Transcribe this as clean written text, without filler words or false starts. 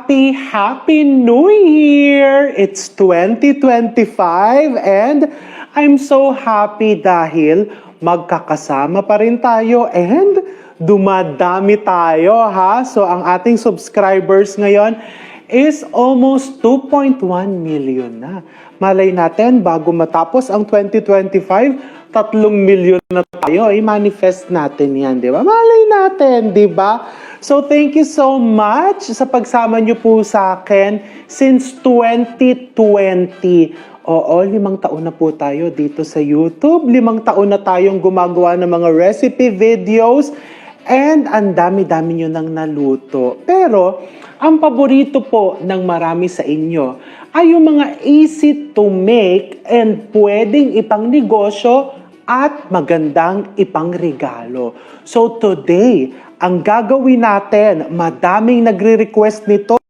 Happy New Year! It's 2025 and I'm so happy dahil magkakasama pa rin tayo and dumadami tayo ha. So ang ating subscribers ngayon is almost 2.1 million na. Malay natin bago matapos ang 2025, 3 million na tayo. I-manifest natin yan, di ba? Malay natin, di ba? So thank you so much sa pagsama niyo po sa akin since 2020. Oo, 5 taon na po tayo dito sa YouTube. 5 taon na tayong gumagawa ng mga recipe videos. And ang dami-dami nyo nang naluto. Pero, ang paborito po ng marami sa inyo ay yung mga easy to make and pwedeng ipang negosyo at magandang ipang regalo. So today, ang gagawin natin, madaming nagre-request nito.